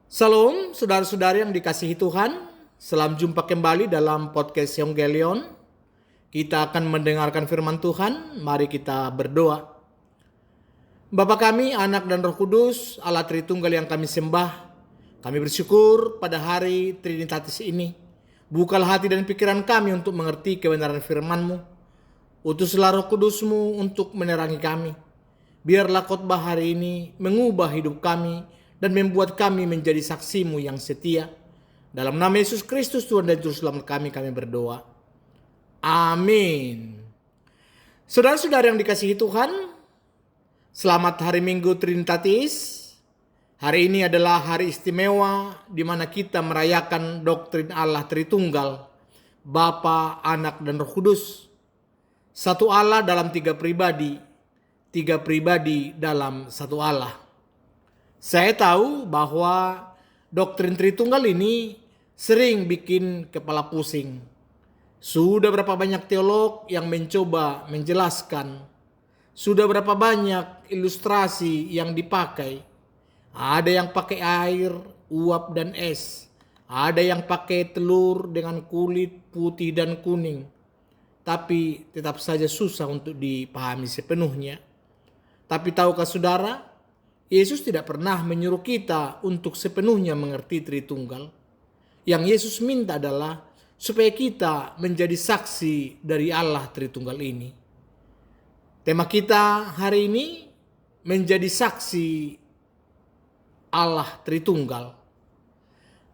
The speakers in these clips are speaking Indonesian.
Salam, saudara-saudari yang dikasihi Tuhan. Selamat jumpa kembali dalam podcast Evangelion. Kita akan mendengarkan firman Tuhan. Mari kita berdoa. Bapa kami, Anak dan Roh Kudus, Allah Tritunggal yang kami sembah. Kami bersyukur pada hari Trinitatis ini. Bukalah hati dan pikiran kami untuk mengerti kebenaran firman-Mu. Utuslah Roh Kudus-Mu untuk menerangi kami. Biarlah khotbah hari ini mengubah hidup kami dan membuat kami menjadi saksi-Mu yang setia. Dalam nama Yesus Kristus Tuhan dan Juru Selamat kami berdoa. Amin. Saudara-saudara yang dikasihi Tuhan, selamat hari Minggu Trinitatis. Hari ini adalah hari istimewa di mana kita merayakan doktrin Allah Tritunggal, Bapa, Anak, dan Roh Kudus. Satu Allah dalam tiga pribadi dalam satu Allah. Saya tahu bahwa doktrin Tritunggal ini sering bikin kepala pusing. Sudah berapa banyak teolog yang mencoba menjelaskan. Sudah berapa banyak ilustrasi yang dipakai. Ada yang pakai air, uap, dan es. Ada yang pakai telur dengan kulit putih dan kuning. Tapi tetap saja susah untuk dipahami sepenuhnya. Tapi tahukah saudara, Yesus tidak pernah menyuruh kita untuk sepenuhnya mengerti Tritunggal. Yang Yesus minta adalah supaya kita menjadi saksi dari Allah Tritunggal ini. Tema kita hari ini menjadi saksi Allah Tritunggal.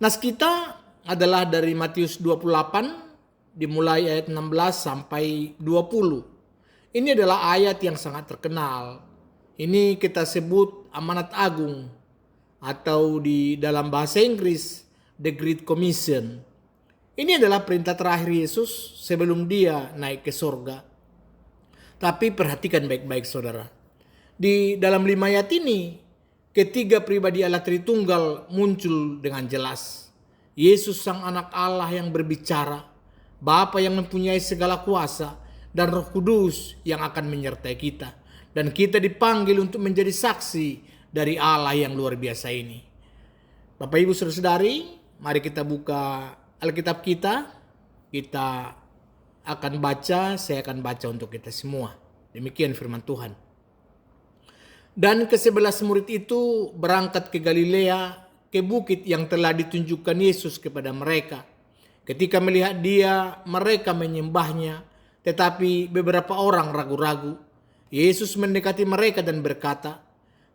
Nas kita adalah dari Matius 28 dimulai ayat 16 sampai 20. Ini adalah ayat yang sangat terkenal. Ini kita sebut amanat agung atau di dalam bahasa Inggris The Great Commission. Ini adalah perintah terakhir Yesus sebelum dia naik ke surga. Tapi perhatikan baik-baik saudara. Di dalam 5 ayat ini, ketiga pribadi Allah Tritunggal muncul dengan jelas. Yesus sang anak Allah yang berbicara, Bapa yang mempunyai segala kuasa, dan Roh Kudus yang akan menyertai kita. Dan kita dipanggil untuk menjadi saksi dari Allah yang luar biasa ini. Bapak Ibu Saudara-saudari, mari kita buka Alkitab kita. Kita akan baca, saya akan baca untuk kita semua. Demikian firman Tuhan. Dan ke-11 murid itu berangkat ke Galilea, ke bukit yang telah ditunjukkan Yesus kepada mereka. Ketika melihat dia, mereka menyembahnya, tetapi beberapa orang ragu-ragu. Yesus mendekati mereka dan berkata,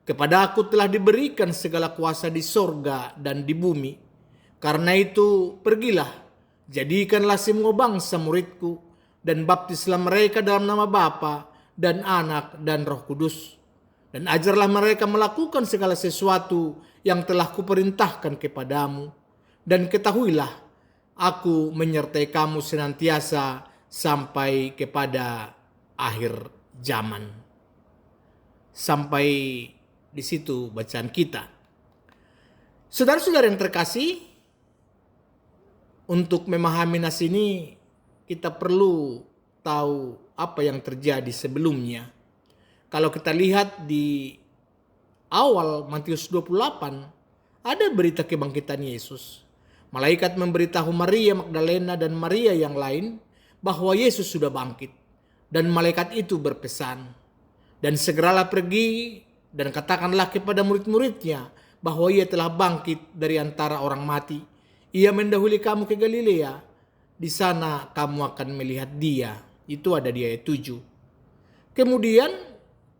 "Kepada aku telah diberikan segala kuasa di sorga dan di bumi. Karena itu pergilah, jadikanlah semua bangsa muridku, dan baptislah mereka dalam nama Bapa dan Anak dan Roh Kudus. Dan ajarlah mereka melakukan segala sesuatu yang telah kuperintahkan kepadamu. Dan ketahuilah, aku menyertai kamu senantiasa sampai kepada akhir zaman." Sampai di situ bacaan kita. Saudara-saudara yang terkasih, untuk memahami nas ini kita perlu tahu apa yang terjadi sebelumnya. Kalau kita lihat di awal Matius 28, ada berita kebangkitan Yesus. Malaikat memberitahu Maria Magdalena dan Maria yang lain bahwa Yesus sudah bangkit. Dan malaikat itu berpesan, "Dan segeralah pergi dan katakanlah kepada murid-muridnya bahwa ia telah bangkit dari antara orang mati. Ia mendahului kamu ke Galilea. Di sana kamu akan melihat dia." Itu ada di ayat 7. Kemudian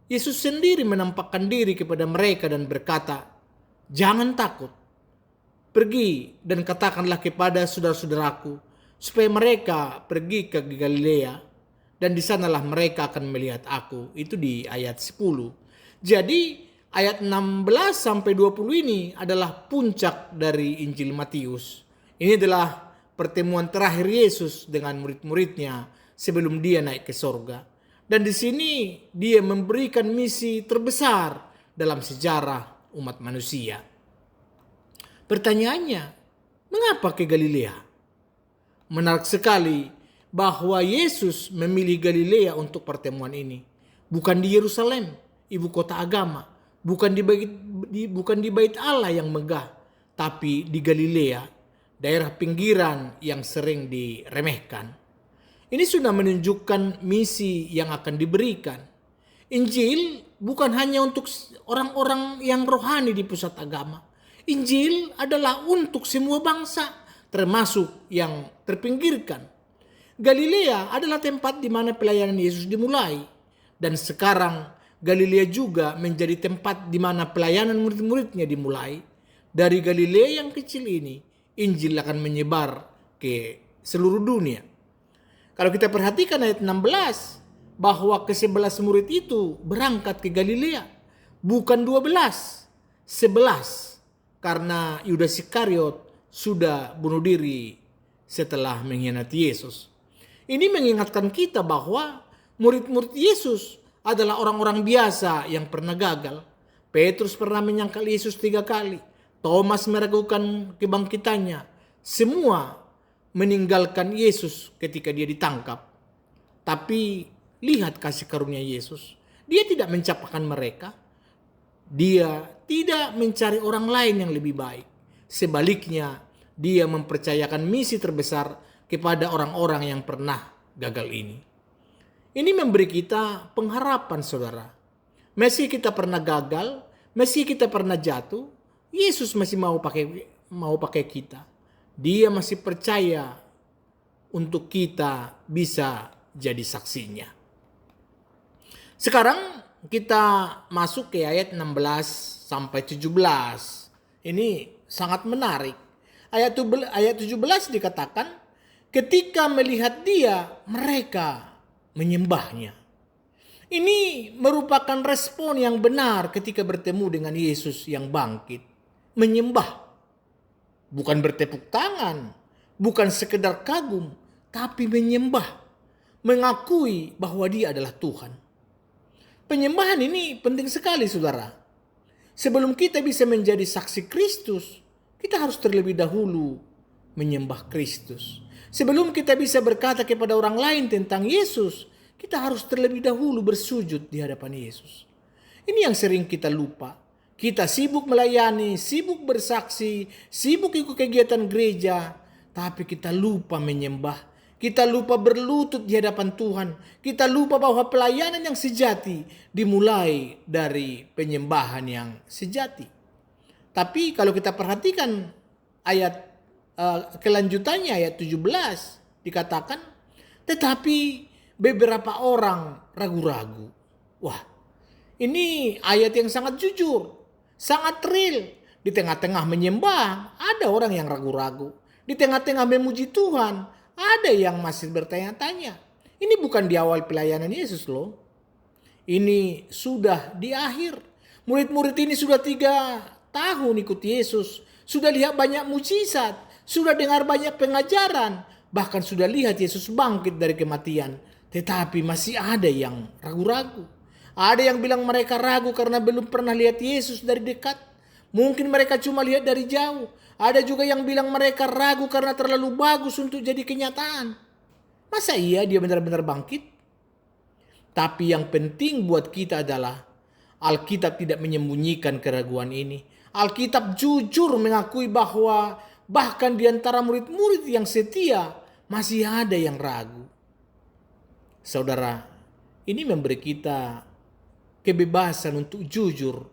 Yesus sendiri menampakkan diri kepada mereka dan berkata, "Jangan takut. Pergi dan katakanlah kepada saudara-saudaraku supaya mereka pergi ke Galilea. Dan di sanalah mereka akan melihat aku." Itu di ayat 10. Jadi ayat 16 sampai 20 ini adalah puncak dari Injil Matius. Ini adalah pertemuan terakhir Yesus dengan murid-muridnya sebelum dia naik ke sorga. Dan di sini dia memberikan misi terbesar dalam sejarah umat manusia. Pertanyaannya, mengapa ke Galilea? Menarik sekali bahwa Yesus memilih Galilea untuk pertemuan ini. Bukan di Yerusalem, ibu kota agama. Bukan di bait Allah yang megah. tapi di Galilea, daerah pinggiran yang sering diremehkan. Ini sudah menunjukkan misi yang akan diberikan. Injil bukan hanya untuk orang-orang yang rohani di pusat agama. Injil adalah untuk semua bangsa, termasuk yang terpinggirkan. Galilea adalah tempat di mana pelayanan Yesus dimulai. Dan sekarang Galilea juga menjadi tempat di mana pelayanan murid-muridnya dimulai. Dari Galilea yang kecil ini, Injil akan menyebar ke seluruh dunia. Kalau kita perhatikan ayat 16, bahwa ke-11 murid itu berangkat ke Galilea. Bukan 12, 11. Karena Yudas Iskariot sudah bunuh diri setelah mengkhianati Yesus. Ini mengingatkan kita bahwa murid-murid Yesus adalah orang-orang biasa yang pernah gagal. Petrus pernah menyangkal Yesus 3 kali. Thomas meragukan kebangkitannya. Semua meninggalkan Yesus ketika dia ditangkap. Tapi lihat kasih karunia Yesus. Dia tidak mencapakan mereka. Dia tidak mencari orang lain yang lebih baik. Sebaliknya, dia mempercayakan misi terbesar kepada orang-orang yang pernah gagal ini. Ini memberi kita pengharapan, saudara. Meski kita pernah gagal, meski kita pernah jatuh, Yesus masih mau pakai kita. Dia masih percaya untuk kita bisa jadi saksinya. Sekarang kita masuk ke ayat 16 sampai 17. Ini sangat menarik. Ayat 17 dikatakan, ketika melihat dia, mereka menyembahnya. Ini merupakan respon yang benar ketika bertemu dengan Yesus yang bangkit. Menyembah. Bukan bertepuk tangan. Bukan sekedar kagum. Tapi menyembah. Mengakui bahwa dia adalah Tuhan. Penyembahan ini penting sekali, saudara. Sebelum kita bisa menjadi saksi Kristus, kita harus terlebih dahulu menyembah Kristus. Sebelum kita bisa berkata kepada orang lain tentang Yesus, kita harus terlebih dahulu bersujud di hadapan Yesus. Ini yang sering kita lupa. Kita sibuk melayani, sibuk bersaksi, sibuk ikut kegiatan gereja, tapi kita lupa menyembah. Kita lupa berlutut di hadapan Tuhan. Kita lupa bahwa pelayanan yang sejati dimulai dari penyembahan yang sejati. Tapi kalau kita perhatikan ayat kelanjutannya, ayat 17 dikatakan, tetapi beberapa orang ragu-ragu. Wah, ini ayat yang sangat jujur, sangat real. Di tengah-tengah menyembah, ada orang yang ragu-ragu. Di tengah-tengah memuji Tuhan, ada yang masih bertanya-tanya. Ini bukan di awal pelayanan Yesus loh. Ini sudah di akhir. Murid-murid ini sudah 3 tahun ikut Yesus. Sudah lihat banyak mujizat. Sudah dengar banyak pengajaran. Bahkan sudah lihat Yesus bangkit dari kematian. Tetapi masih ada yang ragu-ragu. Ada yang bilang mereka ragu karena belum pernah lihat Yesus dari dekat. Mungkin mereka cuma lihat dari jauh. Ada juga yang bilang mereka ragu karena terlalu bagus untuk jadi kenyataan. Masa iya dia benar-benar bangkit? Tapi yang penting buat kita adalah Alkitab tidak menyembunyikan keraguan ini. Alkitab jujur mengakui bahwa bahkan di antara murid-murid yang setia masih ada yang ragu. Saudara, ini memberi kita kebebasan untuk jujur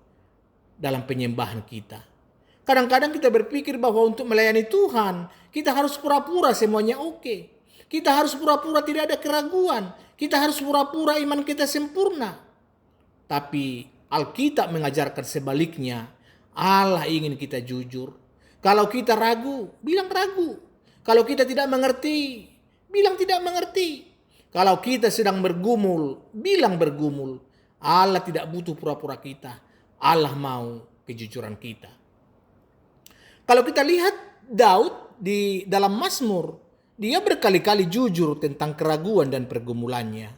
dalam penyembahan kita. Kadang-kadang kita berpikir bahwa untuk melayani Tuhan, kita harus pura-pura semuanya oke. Kita harus pura-pura tidak ada keraguan. Kita harus pura-pura iman kita sempurna. Tapi Alkitab mengajarkan sebaliknya. Allah ingin kita jujur. Kalau kita ragu, bilang ragu. Kalau kita tidak mengerti, bilang tidak mengerti. Kalau kita sedang bergumul, bilang bergumul. Allah tidak butuh pura-pura kita. Allah mau kejujuran kita. Kalau kita lihat Daud di dalam Mazmur, dia berkali-kali jujur tentang keraguan dan pergumulannya.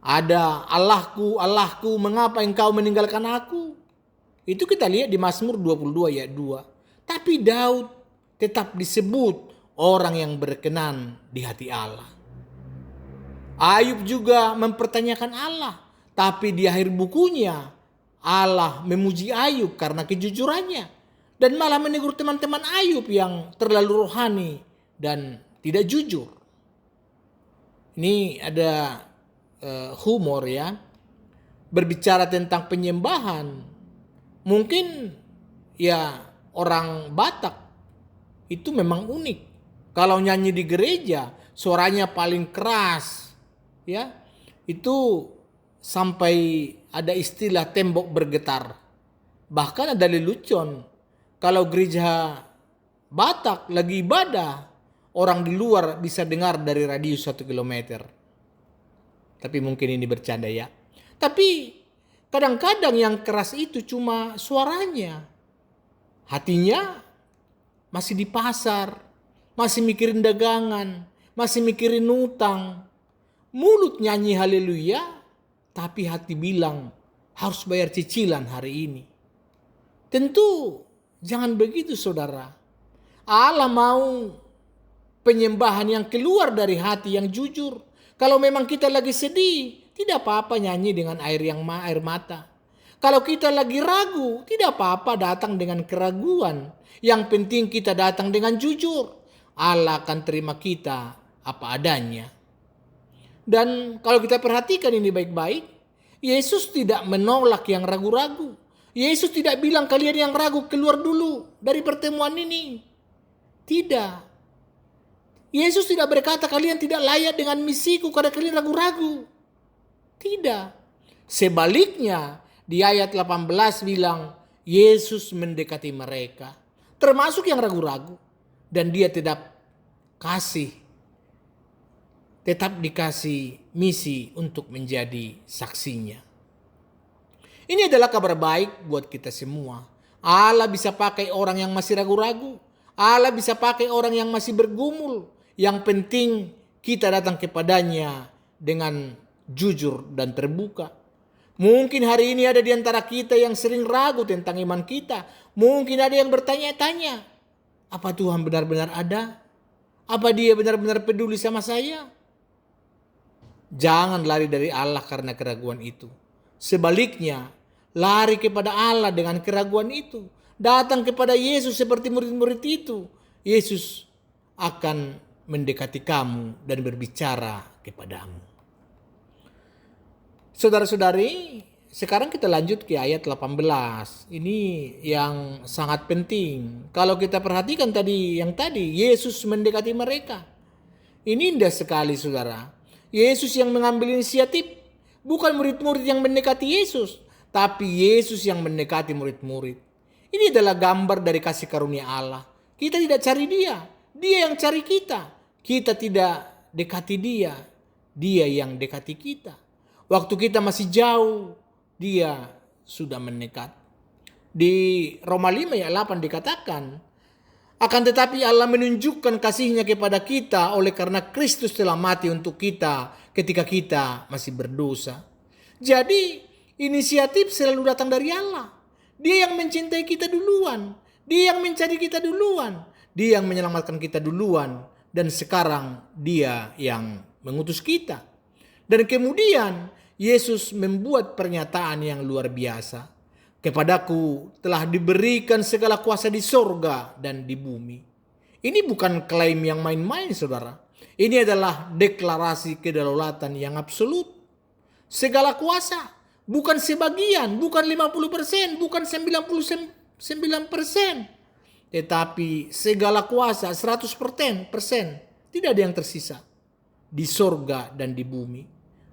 Ada Allahku, Allahku, mengapa engkau meninggalkan aku? Itu kita lihat di Mazmur 22 ayat 2. Tapi Daud tetap disebut orang yang berkenan di hati Allah. Ayub juga mempertanyakan Allah. Tapi di akhir bukunya Allah memuji Ayub karena kejujurannya. dan malah menegur teman-teman Ayub yang terlalu rohani dan tidak jujur. Ini ada humor ya, berbicara tentang penyembahan. Mungkin ya orang Batak itu memang unik. Kalau nyanyi di gereja suaranya paling keras ya, itu sampai ada istilah tembok bergetar. Bahkan ada lelucon, kalau gereja Batak lagi ibadah, orang di luar bisa dengar dari radius 1 kilometer. Tapi mungkin ini bercanda ya. Tapi kadang-kadang yang keras itu cuma suaranya. Hatinya masih di pasar, masih mikirin dagangan, masih mikirin utang. Mulut nyanyi haleluya, tapi hati bilang harus bayar cicilan hari ini. Tentu jangan begitu saudara. Allah mau penyembahan yang keluar dari hati yang jujur. Kalau memang kita lagi sedih, tidak apa-apa nyanyi dengan air mata. Kalau kita lagi ragu, tidak apa-apa datang dengan keraguan. Yang penting kita datang dengan jujur. Allah akan terima kita apa adanya. Dan kalau kita perhatikan ini baik-baik, Yesus tidak menolak yang ragu-ragu. Yesus tidak bilang kalian yang ragu keluar dulu dari pertemuan ini. Tidak. Yesus tidak berkata kalian tidak layak dengan misiku karena kalian ragu-ragu. Tidak. Sebaliknya di ayat 18 bilang Yesus mendekati mereka. Termasuk yang ragu-ragu. Dan dia tetap dikasih misi untuk menjadi saksinya. Ini adalah kabar baik buat kita semua. Allah bisa pakai orang yang masih ragu-ragu. Allah bisa pakai orang yang masih bergumul. Yang penting kita datang kepadanya dengan jujur dan terbuka. Mungkin hari ini ada di antara kita yang sering ragu tentang iman kita. Mungkin ada yang bertanya-tanya, apa Tuhan benar-benar ada? Apa dia benar-benar peduli sama saya? Jangan lari dari Allah karena keraguan itu. Sebaliknya, lari kepada Allah dengan keraguan itu. Datang kepada Yesus seperti murid-murid itu. Yesus akan mendekati kamu dan berbicara kepadamu. Saudara-saudari, sekarang kita lanjut ke ayat 18. Ini yang sangat penting. Kalau kita perhatikan tadi, Yesus mendekati mereka. Ini indah sekali saudara. Yesus yang mengambil inisiatif. Bukan murid-murid yang mendekati Yesus. Tapi Yesus yang mendekati murid-murid. Ini adalah gambar dari kasih karunia Allah. Kita tidak cari dia. Dia yang cari kita. Kita tidak dekati dia. Dia yang dekati kita. Waktu kita masih jauh, dia sudah mendekat. Di Roma 5 ayat 8 dikatakan, akan tetapi Allah menunjukkan kasih-Nya kepada kita oleh karena Kristus telah mati untuk kita ketika kita masih berdosa. Jadi inisiatif selalu datang dari Allah. Dia yang mencintai kita duluan. Dia yang mencari kita duluan. Dia yang menyelamatkan kita duluan. Dan sekarang dia yang mengutus kita. Dan kemudian Yesus membuat pernyataan yang luar biasa. Kepadaku telah diberikan segala kuasa di sorga dan di bumi. Ini bukan klaim yang main-main saudara. Ini adalah deklarasi kedaulatan yang absolut. Segala kuasa. Bukan sebagian, bukan 50%, bukan 99%. Tetapi segala kuasa 100%. Tidak ada yang tersisa. Di sorga dan di bumi.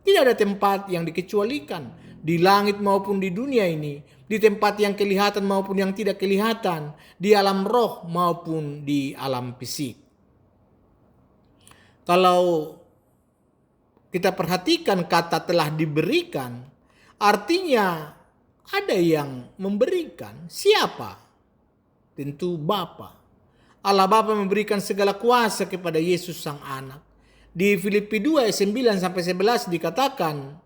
Tidak ada tempat yang dikecualikan. Di langit maupun di dunia ini. Di tempat yang kelihatan maupun yang tidak kelihatan. Di alam roh maupun di alam fisik. Kalau kita perhatikan kata telah diberikan. Artinya ada yang memberikan. Siapa? Tentu Bapa. Allah Bapa memberikan segala kuasa kepada Yesus sang anak. Di Filipi 2 ayat 9 sampai 11 dikatakan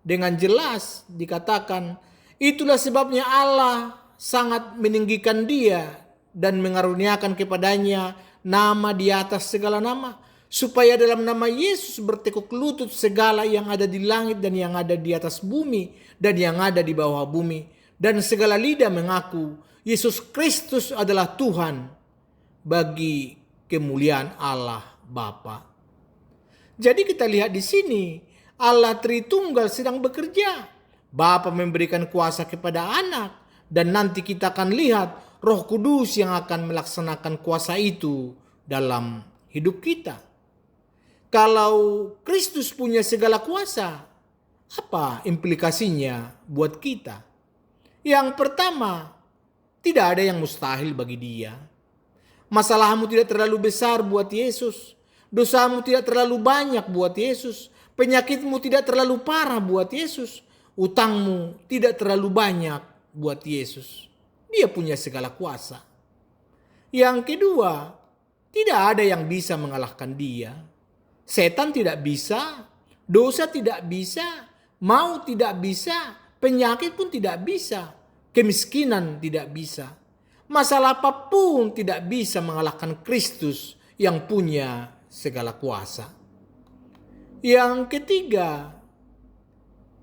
dengan jelas dikatakan itulah sebabnya Allah sangat meninggikan dia dan mengaruniakan kepadanya nama di atas segala nama supaya dalam nama Yesus bertekuk lutut segala yang ada di langit dan yang ada di atas bumi dan yang ada di bawah bumi dan segala lidah mengaku Yesus Kristus adalah Tuhan bagi kemuliaan Allah Bapa. Jadi kita lihat di sini, Allah Tritunggal sedang bekerja. Bapa memberikan kuasa kepada anak, dan nanti kita akan lihat Roh Kudus yang akan melaksanakan kuasa itu dalam hidup kita. Kalau Kristus punya segala kuasa, apa implikasinya buat kita? Yang pertama, tidak ada yang mustahil bagi Dia. Masalahmu tidak terlalu besar buat Yesus. Dosamu tidak terlalu banyak buat Yesus. Penyakitmu tidak terlalu parah buat Yesus. Utangmu tidak terlalu banyak buat Yesus. Dia punya segala kuasa. Yang kedua, tidak ada yang bisa mengalahkan Dia. Setan tidak bisa, dosa tidak bisa, maut tidak bisa, penyakit pun tidak bisa, kemiskinan tidak bisa. Masalah apapun tidak bisa mengalahkan Kristus yang punya segala kuasa. Yang ketiga,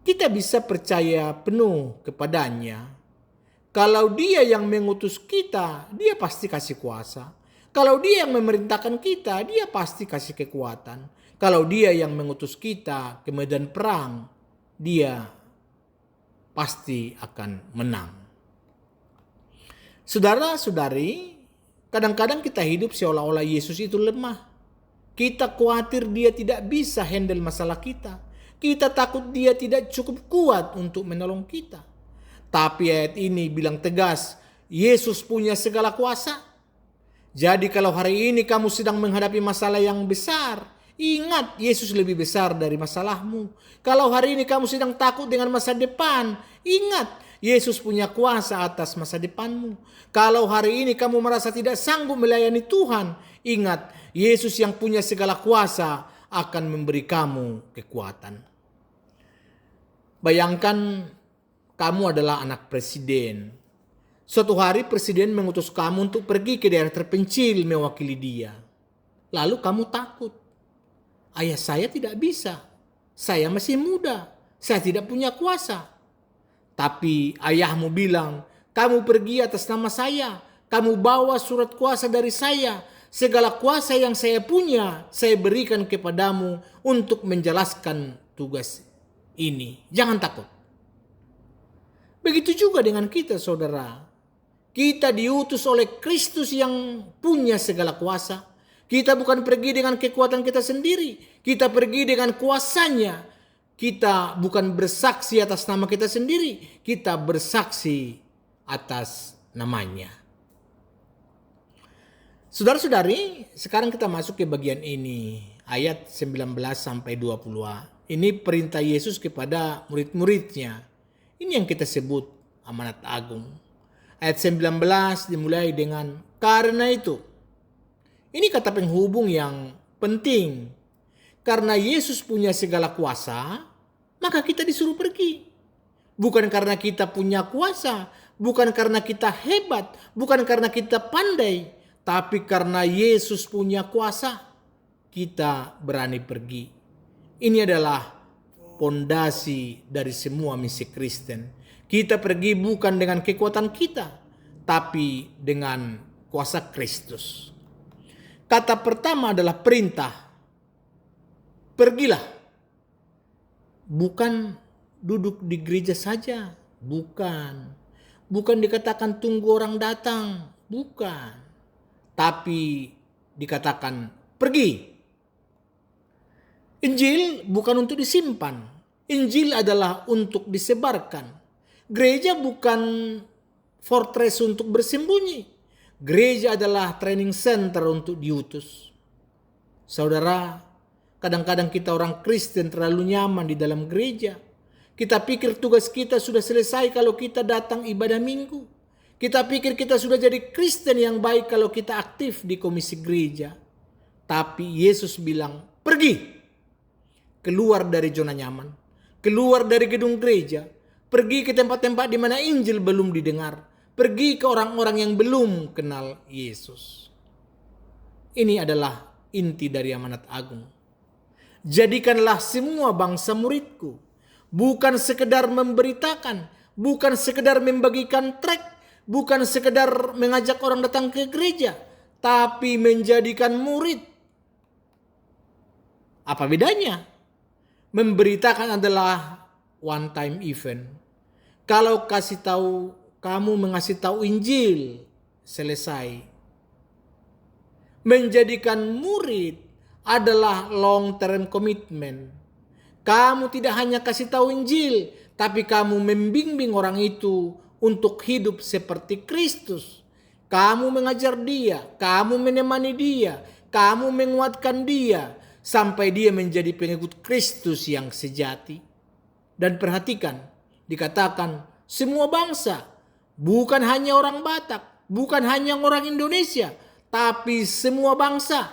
kita bisa percaya penuh kepadanya. Kalau Dia yang mengutus kita, Dia pasti kasih kuasa. Kalau Dia yang memerintahkan kita, Dia pasti kasih kekuatan. Kalau Dia yang mengutus kita ke medan perang, Dia pasti akan menang. Saudara-saudari, kadang-kadang kita hidup seolah-olah Yesus itu lemah. Kita khawatir Dia tidak bisa handle masalah kita. Kita takut Dia tidak cukup kuat untuk menolong kita. Tapi ayat ini bilang tegas, Yesus punya segala kuasa. Jadi kalau hari ini kamu sedang menghadapi masalah yang besar, ingat Yesus lebih besar dari masalahmu. Kalau hari ini kamu sedang takut dengan masa depan, ingat Yesus punya kuasa atas masa depanmu. Kalau hari ini kamu merasa tidak sanggup melayani Tuhan, ingat Yesus yang punya segala kuasa akan memberi kamu kekuatan. Bayangkan kamu adalah anak presiden. Suatu hari presiden mengutus kamu untuk pergi ke daerah terpencil mewakili dia. Lalu kamu takut. Ayah saya tidak bisa. Saya masih muda. Saya tidak punya kuasa. Tapi ayahmu bilang, kamu pergi atas nama saya. Kamu bawa surat kuasa dari saya. Segala kuasa yang saya punya, saya berikan kepadamu untuk menjelaskan tugas ini. Jangan takut. Begitu juga dengan kita, saudara. Kita diutus oleh Kristus yang punya segala kuasa. Kita bukan pergi dengan kekuatan kita sendiri. Kita pergi dengan kuasanya. Kita bukan bersaksi atas nama kita sendiri. Kita bersaksi atas namanya. Saudara-saudari, sekarang kita masuk ke bagian ini. Ayat 19 sampai 20. Ini perintah Yesus kepada murid-muridnya. Ini yang kita sebut amanat agung. Ayat 19 dimulai dengan karena itu. Ini kata penghubung yang penting. Karena Yesus punya segala kuasa, maka kita disuruh pergi. Bukan karena kita punya kuasa, bukan karena kita hebat, bukan karena kita pandai, tapi karena Yesus punya kuasa, kita berani pergi. Ini adalah pondasi dari semua misi Kristen. Kita pergi bukan dengan kekuatan kita, tapi dengan kuasa Kristus. Kata pertama adalah perintah. Pergilah. Bukan duduk di gereja saja. Bukan. Bukan dikatakan tunggu orang datang. Bukan. Tapi dikatakan pergi. Injil bukan untuk disimpan. Injil adalah untuk disebarkan. Gereja bukan fortress untuk bersembunyi. Gereja adalah training center untuk diutus. Saudara, kadang-kadang kita orang Kristen terlalu nyaman di dalam gereja. Kita pikir tugas kita sudah selesai kalau kita datang ibadah minggu. Kita pikir kita sudah jadi Kristen yang baik kalau kita aktif di komisi gereja. Tapi Yesus bilang, pergi. Keluar dari zona nyaman. Keluar dari gedung gereja. Pergi ke tempat-tempat di mana Injil belum didengar. Pergi ke orang-orang yang belum kenal Yesus. Ini adalah inti dari amanat agung. Jadikanlah semua bangsa muridku. Bukan sekedar memberitakan. Bukan sekedar membagikan tract. bukan sekedar mengajak orang datang ke gereja, tapi menjadikan murid. Apa bedanya? Memberitakan adalah one time event. Kalau kamu mengasih tahu Injil, selesai. Menjadikan murid adalah long term commitment. Kamu tidak hanya kasih tahu Injil, tapi kamu membimbing orang itu untuk hidup seperti Kristus. Kamu mengajar dia, kamu menemani dia, kamu menguatkan dia, sampai dia menjadi pengikut Kristus yang sejati. Dan perhatikan, dikatakan semua bangsa, bukan hanya orang Batak, bukan hanya orang Indonesia, tapi semua bangsa.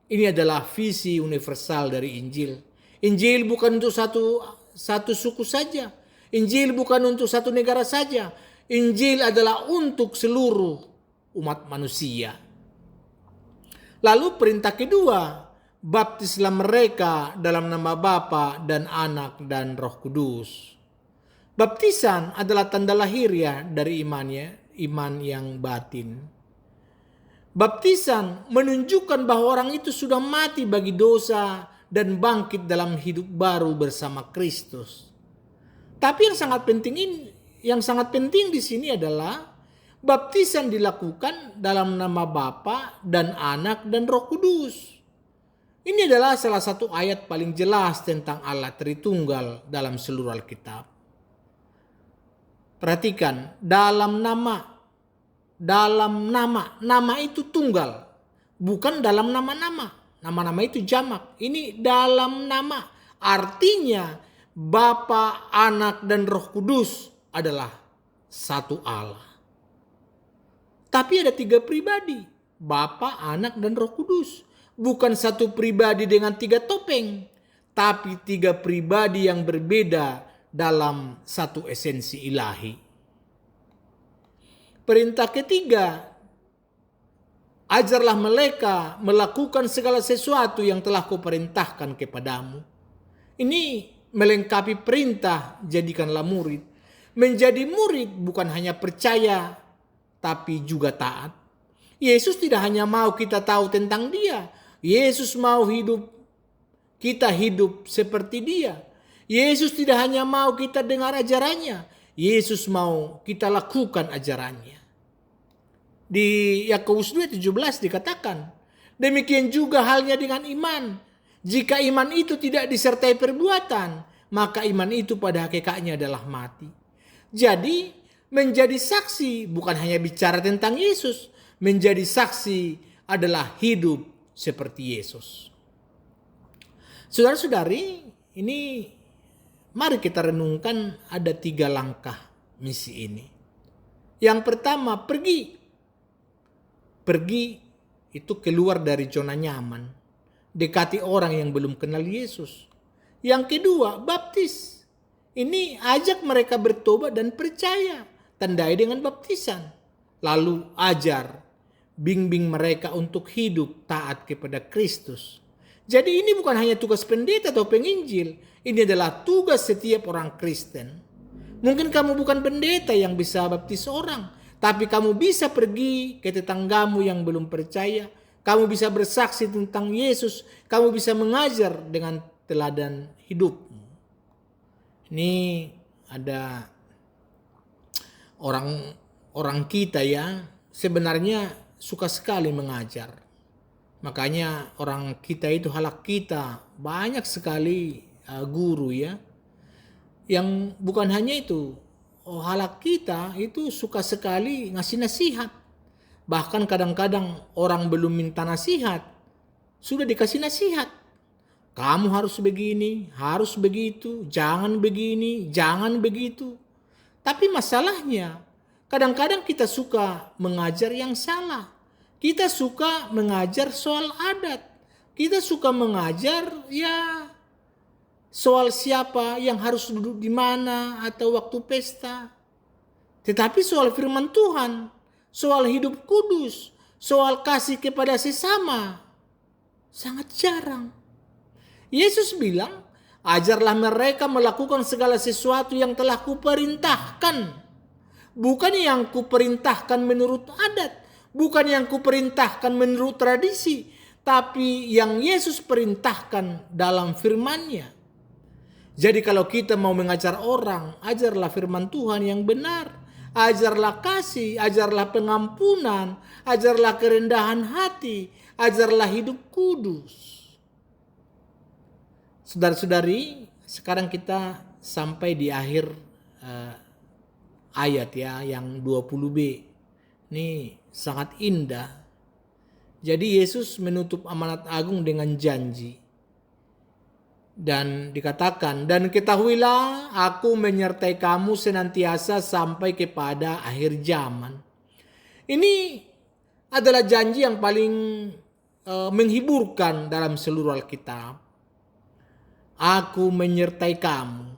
Ini adalah visi universal dari Injil. Injil bukan untuk satu suku saja. Injil bukan untuk satu negara saja. Injil adalah untuk seluruh umat manusia. Lalu perintah kedua, baptislah mereka dalam nama Bapa dan Anak dan Roh Kudus. Baptisan adalah tanda lahiriah dari iman yang batin. Baptisan menunjukkan bahwa orang itu sudah mati bagi dosa dan bangkit dalam hidup baru bersama Kristus. Tapi yang sangat penting di sini adalah baptisan dilakukan dalam nama Bapa dan Anak dan Roh Kudus. Ini adalah salah satu ayat paling jelas tentang Allah Tritunggal dalam seluruh Alkitab. Perhatikan, dalam nama itu tunggal, bukan dalam nama-nama. Nama-nama itu jamak. Ini dalam nama. Artinya Bapa, Anak, dan Roh Kudus adalah satu Allah. Tapi ada 3 pribadi. Bapa, Anak, dan Roh Kudus. Bukan satu pribadi dengan 3 topeng. Tapi 3 pribadi yang berbeda dalam satu esensi ilahi. Perintah ketiga, ajarlah mereka melakukan segala sesuatu yang telah kuperintahkan kepadamu. Ini melengkapi perintah, jadikanlah murid. Menjadi murid bukan hanya percaya, tapi juga taat. Yesus tidak hanya mau kita tahu tentang dia. Yesus mau kita hidup seperti dia. Yesus tidak hanya mau kita dengar ajarannya. Yesus mau kita lakukan ajarannya. Di Yakobus 2:17 dikatakan, demikian juga halnya dengan iman. Jika iman itu tidak disertai perbuatan, maka iman itu pada hakikatnya adalah mati. Jadi, menjadi saksi bukan hanya bicara tentang Yesus. Menjadi saksi adalah hidup seperti Yesus. Saudara-saudari, ini mari kita renungkan ada 3 langkah misi ini. Yang pertama, pergi. Pergi itu keluar dari zona nyaman. Dekati orang yang belum kenal Yesus. Yang kedua, baptis. Ini ajak mereka bertobat dan percaya. Tandai dengan baptisan. Lalu ajar. Bimbing mereka untuk hidup taat kepada Kristus. Jadi ini bukan hanya tugas pendeta atau penginjil. Ini adalah tugas setiap orang Kristen. Mungkin kamu bukan pendeta yang bisa baptis orang. Tapi kamu bisa pergi ke tetanggamu yang belum percaya. Kamu bisa bersaksi tentang Yesus. Kamu bisa mengajar dengan teladan hidupmu. Ini ada orang kita ya, sebenarnya suka sekali mengajar. Makanya orang kita itu halak kita. Banyak sekali guru ya. Yang bukan hanya itu. Halak kita itu suka sekali ngasih nasihat. Bahkan kadang-kadang orang belum minta nasihat, sudah dikasih nasihat. Kamu harus begini, harus begitu, jangan begini, jangan begitu. Tapi masalahnya, kadang-kadang kita suka mengajar yang salah. Kita suka mengajar soal adat. Kita suka mengajar soal siapa yang harus duduk di mana atau waktu pesta. Tetapi soal firman Tuhan, soal hidup kudus, soal kasih kepada sesama, sangat jarang. Yesus bilang, ajarlah mereka melakukan segala sesuatu yang telah kuperintahkan. bukan yang kuperintahkan menurut adat, bukan yang kuperintahkan menurut tradisi, tapi yang Yesus perintahkan dalam firman-Nya. Jadi kalau kita mau mengajar orang, ajarlah firman Tuhan yang benar. Ajarlah kasih, ajarlah pengampunan, ajarlah kerendahan hati, ajarlah hidup kudus. Saudara-saudari, sekarang kita sampai di akhir ayat ya, yang 20b. Ini sangat indah. Jadi Yesus menutup amanat agung dengan janji. Dan dikatakan, dan ketahuilah aku menyertai kamu senantiasa sampai kepada akhir zaman. Ini adalah janji yang paling menghiburkan dalam seluruh Alkitab. Aku menyertai kamu.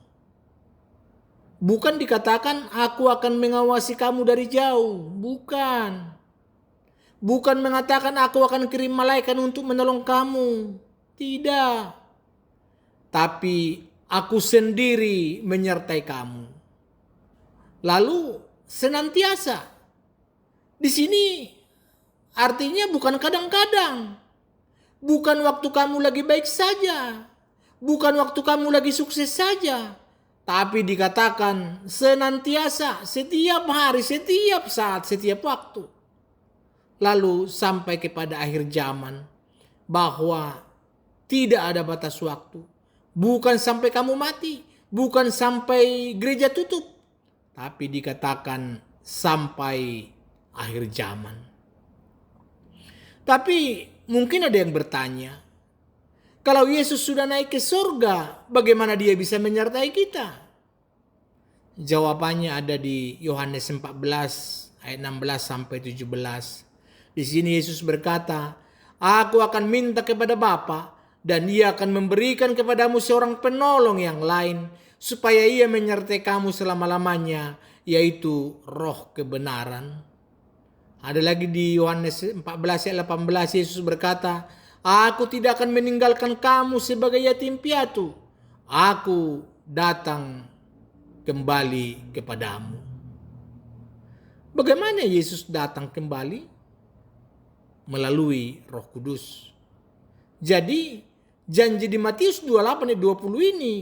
Bukan dikatakan aku akan mengawasi kamu dari jauh. Bukan. Bukan mengatakan aku akan kirim malaikat untuk menolong kamu. Tidak. Tapi aku sendiri menyertai kamu. Lalu senantiasa. Di sini artinya bukan kadang-kadang. Bukan waktu kamu lagi baik saja. Bukan waktu kamu lagi sukses saja. Tapi dikatakan senantiasa, setiap hari, setiap saat, setiap waktu. Lalu sampai kepada akhir zaman. Bahwa tidak ada batas waktu. Bukan sampai kamu mati. Bukan sampai gereja tutup. Tapi dikatakan sampai akhir zaman. Tapi mungkin ada yang bertanya. Kalau Yesus sudah naik ke surga, bagaimana dia bisa menyertai kita? Jawabannya ada di Yohanes 14 ayat 16 sampai 17. Di sini Yesus berkata, aku akan minta kepada Bapa, dan Ia akan memberikan kepadamu seorang penolong yang lain, supaya Ia menyertai kamu selama-lamanya, yaitu Roh kebenaran. Ada lagi di Yohanes 14 ayat 18, Yesus berkata, aku tidak akan meninggalkan kamu sebagai yatim piatu. Aku datang kembali kepadamu. Bagaimana Yesus datang kembali? Melalui Roh Kudus. Jadi janji di Matius 28 ayat 20 ini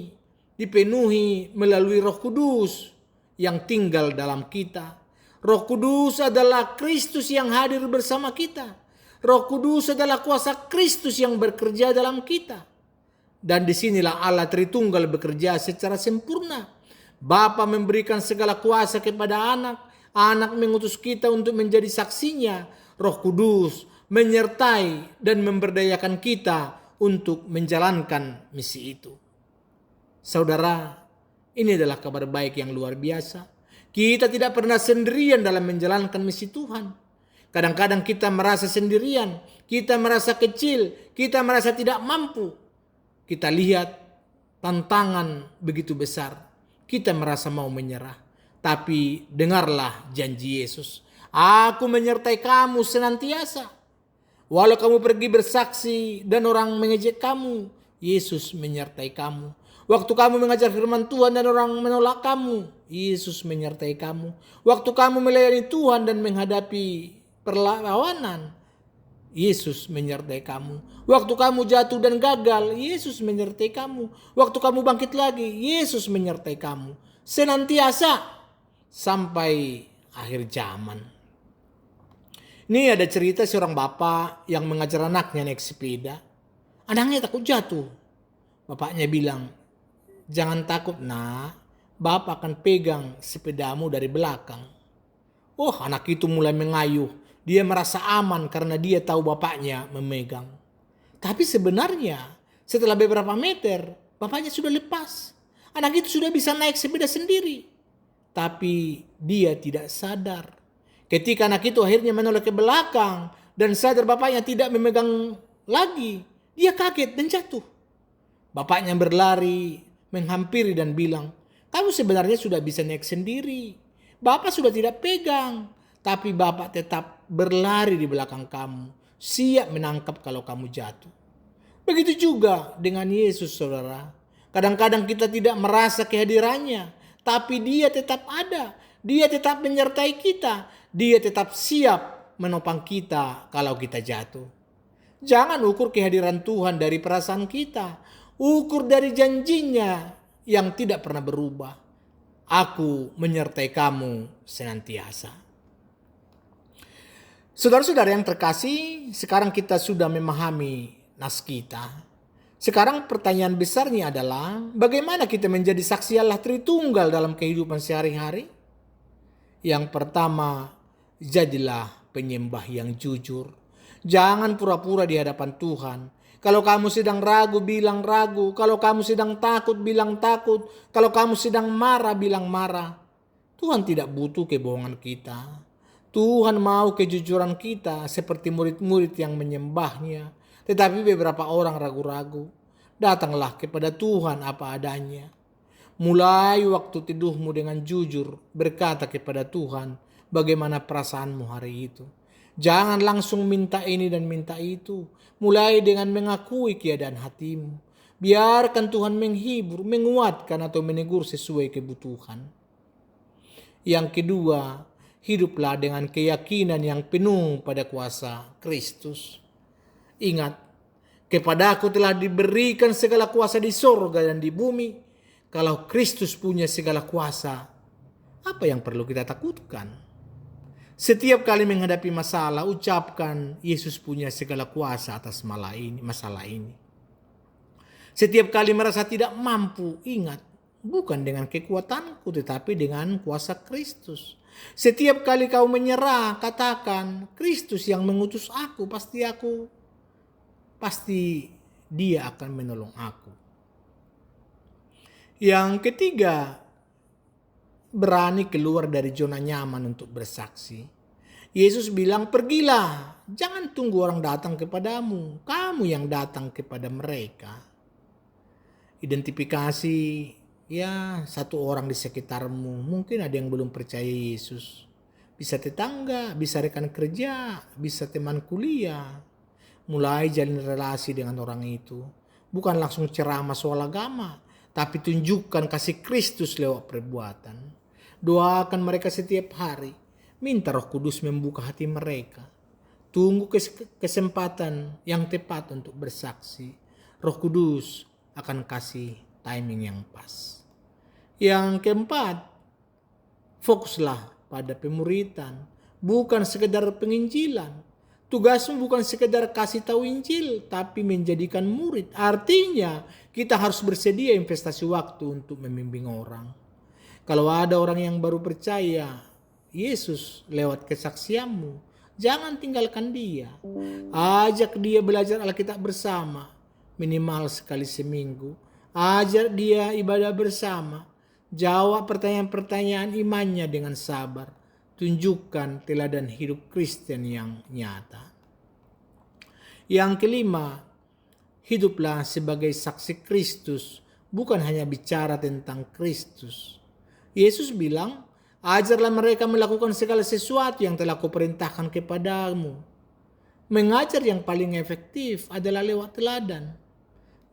dipenuhi melalui Roh Kudus yang tinggal dalam kita. Roh Kudus adalah Kristus yang hadir bersama kita. Roh Kudus adalah kuasa Kristus yang bekerja dalam kita. Dan disinilah Allah Tritunggal bekerja secara sempurna. Bapa memberikan segala kuasa kepada anak. Anak mengutus kita untuk menjadi saksinya. Roh Kudus menyertai dan memberdayakan kita untuk menjalankan misi itu. Saudara, ini adalah kabar baik yang luar biasa. Kita tidak pernah sendirian dalam menjalankan misi Tuhan. Kadang-kadang kita merasa sendirian, kita merasa kecil, kita merasa tidak mampu. Kita lihat tantangan begitu besar, kita merasa mau menyerah. Tapi dengarlah janji Yesus. Aku menyertai kamu senantiasa. Walau kamu pergi bersaksi dan orang mengejek kamu, Yesus menyertai kamu. Waktu kamu mengajar firman Tuhan dan orang menolak kamu, Yesus menyertai kamu. Waktu kamu melayani Tuhan dan menghadapi perlawanan, Yesus menyertai kamu. Waktu kamu jatuh dan gagal, Yesus menyertai kamu. Waktu kamu bangkit lagi, Yesus menyertai kamu. Senantiasa sampai akhir zaman. Ini ada cerita seorang bapak yang mengajar anaknya naik sepeda. Anaknya takut jatuh. Bapaknya bilang, jangan takut nak, bapak akan pegang sepedamu dari belakang. Oh, anak itu mulai mengayuh. Dia merasa aman karena dia tahu bapaknya memegang. Tapi sebenarnya setelah beberapa meter, bapaknya sudah lepas. Anak itu sudah bisa naik sepeda sendiri. Tapi dia tidak sadar. Ketika anak itu akhirnya menoleh ke belakang dan sadar bapaknya tidak memegang lagi, dia kaget dan jatuh. Bapaknya berlari, menghampiri dan bilang, kamu sebenarnya sudah bisa naik sendiri. Bapak sudah tidak pegang, tapi bapak tetap berlari di belakang kamu, siap menangkap kalau kamu jatuh. Begitu juga dengan Yesus, saudara. Kadang-kadang kita tidak merasa kehadirannya, tapi dia tetap ada. Dia tetap menyertai kita. Dia tetap siap menopang kita kalau kita jatuh. Jangan ukur kehadiran Tuhan dari perasaan kita. Ukur dari janjinya yang tidak pernah berubah. Aku menyertai kamu senantiasa. Saudara-saudara yang terkasih, sekarang kita sudah memahami nas kita. Sekarang pertanyaan besarnya adalah, bagaimana kita menjadi saksi Allah Tritunggal dalam kehidupan sehari-hari? Yang pertama, jadilah penyembah yang jujur. Jangan pura-pura di hadapan Tuhan. Kalau kamu sedang ragu, bilang ragu. Kalau kamu sedang takut, bilang takut. Kalau kamu sedang marah, bilang marah. Tuhan tidak butuh kebohongan kita. Tuhan mau kejujuran kita seperti murid-murid yang menyembahnya. Tetapi beberapa orang ragu-ragu. Datanglah kepada Tuhan apa adanya. Mulai waktu teduhmu dengan jujur berkata kepada Tuhan bagaimana perasaanmu hari itu. Jangan langsung minta ini dan minta itu. Mulai dengan mengakui keadaan hatimu. Biarkan Tuhan menghibur, menguatkan atau menegur sesuai kebutuhan. Yang kedua, hiduplah dengan keyakinan yang penuh pada kuasa Kristus. Ingat, kepadaku telah diberikan segala kuasa di sorga dan di bumi. Kalau Kristus punya segala kuasa, apa yang perlu kita takutkan? Setiap kali menghadapi masalah, ucapkan Yesus punya segala kuasa atas masalah ini. Setiap kali merasa tidak mampu, ingat, bukan dengan kekuatanku tetapi dengan kuasa Kristus. Setiap kali kau menyerah, katakan, Kristus yang mengutus aku, pasti dia akan menolong aku. Yang ketiga, berani keluar dari zona nyaman untuk bersaksi. Yesus bilang, pergilah, jangan tunggu orang datang kepadamu, kamu yang datang kepada mereka. Identifikasi satu orang di sekitarmu, mungkin ada yang belum percaya Yesus. Bisa tetangga, bisa rekan kerja, bisa teman kuliah. Mulai jalin relasi dengan orang itu. Bukan langsung ceramah soal agama, tapi tunjukkan kasih Kristus lewat perbuatan. Doakan mereka setiap hari. Minta Roh Kudus membuka hati mereka. Tunggu kesempatan yang tepat untuk bersaksi. Roh Kudus akan kasih timing yang pas. Yang keempat, fokuslah pada pemuritan. Bukan sekedar penginjilan. Tugasmu bukan sekedar kasih tahu Injil, tapi menjadikan murid. Artinya, kita harus bersedia investasi waktu untuk membimbing orang. Kalau ada orang yang baru percaya Yesus lewat kesaksianmu, jangan tinggalkan dia. Ajak dia belajar Alkitab bersama, minimal sekali seminggu. Ajak dia ibadah bersama. Jawab pertanyaan-pertanyaan imannya dengan sabar. Tunjukkan teladan hidup Kristen yang nyata. Yang kelima, hiduplah sebagai saksi Kristus, bukan hanya bicara tentang Kristus. Yesus bilang, ajarlah mereka melakukan segala sesuatu yang telah kuperintahkan kepadamu. Mengajar yang paling efektif adalah lewat teladan.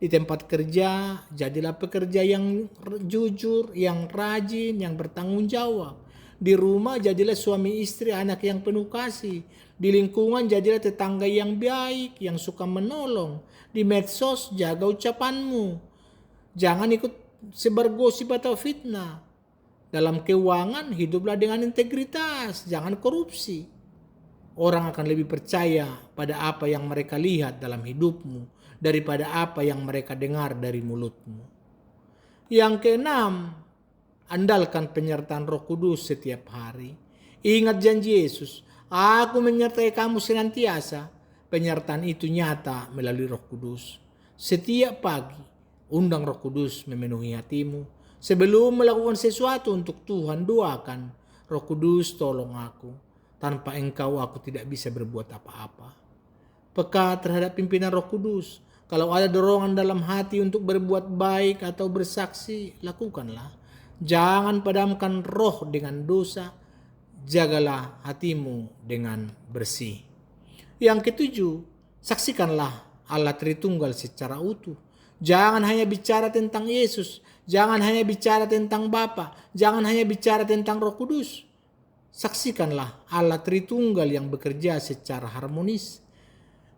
Di tempat kerja, jadilah pekerja yang jujur, yang rajin, yang bertanggung jawab. Di rumah, jadilah suami istri, anak yang penuh kasih. Di lingkungan, jadilah tetangga yang baik, yang suka menolong. Di medsos, jaga ucapanmu. Jangan ikut sebar gosip atau fitnah. Dalam keuangan, hiduplah dengan integritas, jangan korupsi. Orang akan lebih percaya pada apa yang mereka lihat dalam hidupmu daripada apa yang mereka dengar dari mulutmu. Yang keenam, andalkan penyertaan Roh Kudus setiap hari. Ingat janji Yesus, aku menyertai kamu senantiasa. Penyertaan itu nyata melalui Roh Kudus. Setiap pagi, undang Roh Kudus memenuhi hatimu. Sebelum melakukan sesuatu untuk Tuhan, doakan, Roh Kudus tolong aku. Tanpa engkau aku tidak bisa berbuat apa-apa. Peka terhadap pimpinan Roh Kudus. Kalau ada dorongan dalam hati untuk berbuat baik atau bersaksi, lakukanlah. Jangan padamkan roh dengan dosa. Jagalah hatimu dengan bersih. Yang ketujuh, saksikanlah Allah Tritunggal secara utuh. Jangan hanya bicara tentang Yesus. Jangan hanya bicara tentang Bapa. Jangan hanya bicara tentang Roh Kudus. Saksikanlah Allah Tritunggal yang bekerja secara harmonis.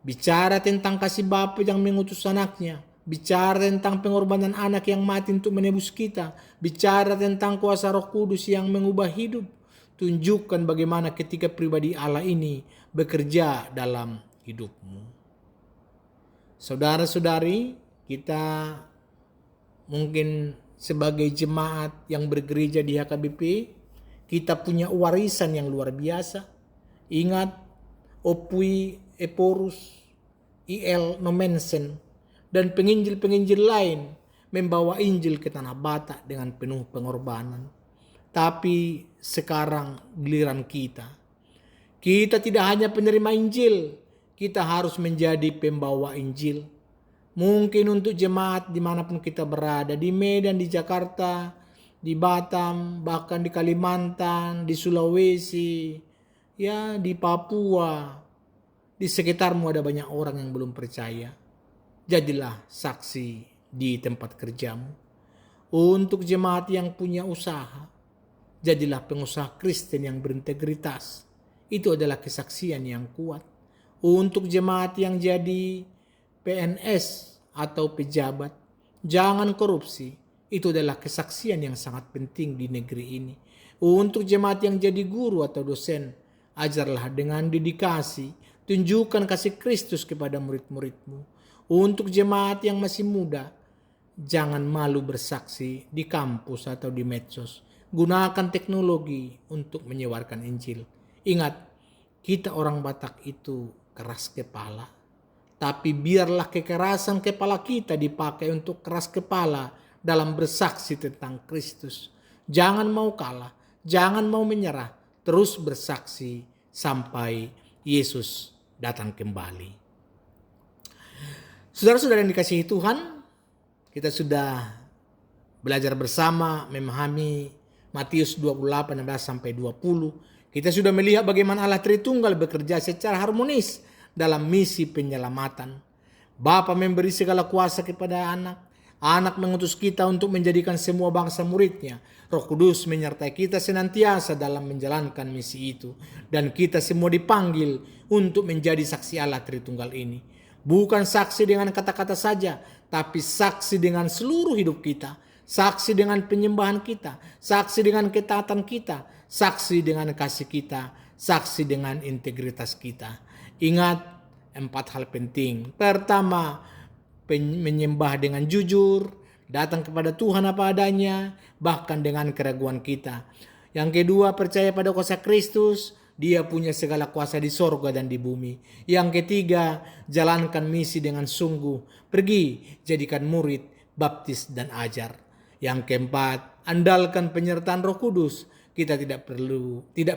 Bicara tentang kasih Bapa yang mengutus anaknya. Bicara tentang pengorbanan anak yang mati untuk menebus kita. Bicara tentang kuasa Roh Kudus yang mengubah hidup. Tunjukkan bagaimana ketika pribadi Allah ini bekerja dalam hidupmu. Saudara-saudari, kita mungkin sebagai jemaat yang bergereja di HKBP, kita punya warisan yang luar biasa. Ingat, Opui Eporus, IL Nomensen, dan penginjil-penginjil lain membawa Injil ke tanah Batak dengan penuh pengorbanan. Tapi sekarang giliran kita. Kita tidak hanya penerima Injil, kita harus menjadi pembawa Injil. Mungkin untuk jemaat dimanapun kita berada, di Medan, di Jakarta, di Batam, bahkan di Kalimantan, di Sulawesi, ya di Papua, di sekitarmu ada banyak orang yang belum percaya. Jadilah saksi di tempat kerjamu. Untuk jemaat yang punya usaha, jadilah pengusaha Kristen yang berintegritas. Itu adalah kesaksian yang kuat. Untuk jemaat yang jadi PNS atau pejabat, jangan korupsi. Itu adalah kesaksian yang sangat penting di negeri ini. Untuk jemaat yang jadi guru atau dosen, ajarlah dengan dedikasi. Tunjukkan kasih Kristus kepada murid-muridmu. Untuk jemaat yang masih muda, jangan malu bersaksi di kampus atau di medsos. Gunakan teknologi untuk menyebarkan Injil. Ingat, kita orang Batak itu keras kepala. Tapi biarlah kekerasan kepala kita dipakai untuk keras kepala dalam bersaksi tentang Kristus. Jangan mau kalah, jangan mau menyerah. Terus bersaksi sampai Yesus datang kembali. Saudara-saudara yang dikasihi Tuhan, kita sudah belajar bersama memahami Matius 28:16-20. Kita sudah melihat bagaimana Allah Tritunggal bekerja secara harmonis dalam misi penyelamatan. Bapa memberi segala kuasa kepada anak. Anak mengutus kita untuk menjadikan semua bangsa muridnya. Roh Kudus menyertai kita senantiasa dalam menjalankan misi itu. Dan kita semua dipanggil untuk menjadi saksi Allah Tritunggal ini. Bukan saksi dengan kata-kata saja, tapi saksi dengan seluruh hidup kita. Saksi dengan penyembahan kita. Saksi dengan ketaatan kita. Saksi dengan kasih kita. Saksi dengan integritas kita. Ingat 4 hal penting. Pertama, menyembah dengan jujur. Datang kepada Tuhan apa adanya. Bahkan dengan keraguan kita. Yang kedua, percaya pada kuasa Kristus. Dia punya segala kuasa di sorga dan di bumi. Yang ketiga, jalankan misi dengan sungguh. Pergi, jadikan murid, baptis dan ajar. Yang keempat, andalkan penyertaan Roh Kudus. Kita tidak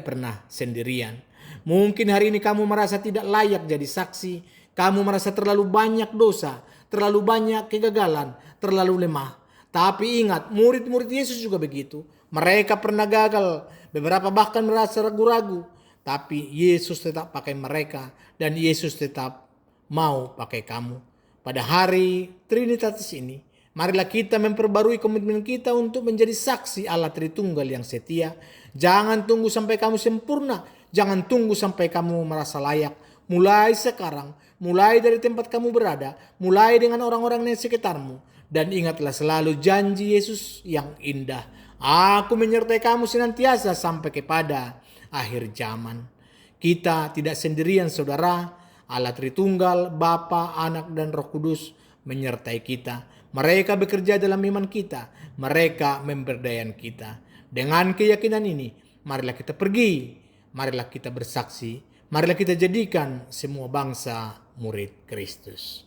pernah sendirian. Mungkin hari ini kamu merasa tidak layak jadi saksi. Kamu merasa terlalu banyak dosa, terlalu banyak kegagalan, terlalu lemah. Tapi ingat, murid-murid Yesus juga begitu. Mereka pernah gagal, beberapa bahkan merasa ragu-ragu. Tapi Yesus tetap pakai mereka dan Yesus tetap mau pakai kamu. Pada hari Trinitatis ini, marilah kita memperbarui komitmen kita untuk menjadi saksi Allah Tritunggal yang setia. Jangan tunggu sampai kamu sempurna. Jangan tunggu sampai kamu merasa layak. Mulai sekarang, mulai dari tempat kamu berada, mulai dengan orang-orang di sekitarmu. Dan ingatlah selalu janji Yesus yang indah. Aku menyertai kamu senantiasa sampai kepada akhir zaman. Kita tidak sendirian, saudara. Allah Tritunggal, Bapa, Anak, dan Roh Kudus menyertai kita. Mereka bekerja dalam iman kita. Mereka memberdayakan kita. Dengan keyakinan ini, marilah kita pergi. Marilah kita bersaksi. Marilah kita jadikan semua bangsa murid Kristus.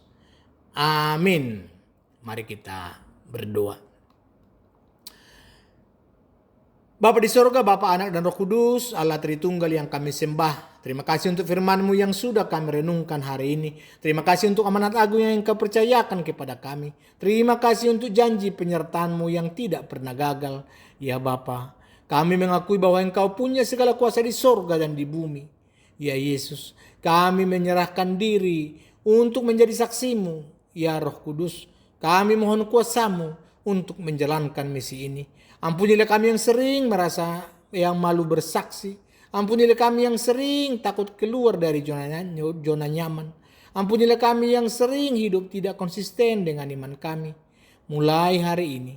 Amin. Mari kita berdoa. Bapa di sorga, Bapa, Anak, dan Roh Kudus, Allah Tritunggal yang kami sembah. Terima kasih untuk firman-Mu yang sudah kami renungkan hari ini. Terima kasih untuk amanat agung yang Engkau percayakan kepada kami. Terima kasih untuk janji penyertaan-Mu yang tidak pernah gagal. Ya Bapa, kami mengakui bahwa Engkau punya segala kuasa di sorga dan di bumi. Ya Yesus, kami menyerahkan diri untuk menjadi saksi-Mu. Ya Roh Kudus, kami mohon kuasa-Mu untuk menjalankan misi ini. Ampunilah kami yang sering merasa yang malu bersaksi. Ampunilah kami yang sering takut keluar dari zona nyaman. Ampunilah kami yang sering hidup tidak konsisten dengan iman kami. Mulai hari ini,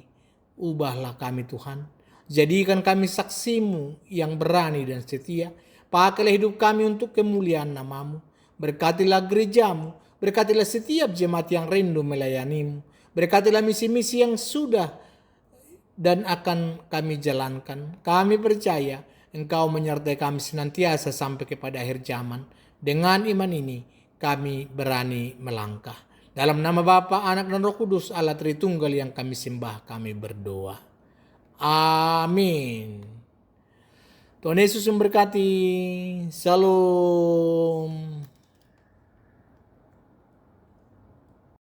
ubahlah kami Tuhan. Jadikan kami saksimu yang berani dan setia. Pakailah hidup kami untuk kemuliaan namamu. Berkatilah gerejamu. Berkatilah setiap jemaat yang rindu melayanimu. Berkatilah misi-misi yang sudah dan akan kami jalankan. Kami percaya Engkau menyertai kami senantiasa sampai kepada akhir zaman. Dengan iman ini kami berani melangkah. Dalam nama Bapa, Anak dan Roh Kudus, Allah Tritunggal yang kami sembah, kami berdoa. Amin. Tuhan Yesus memberkati. Salam.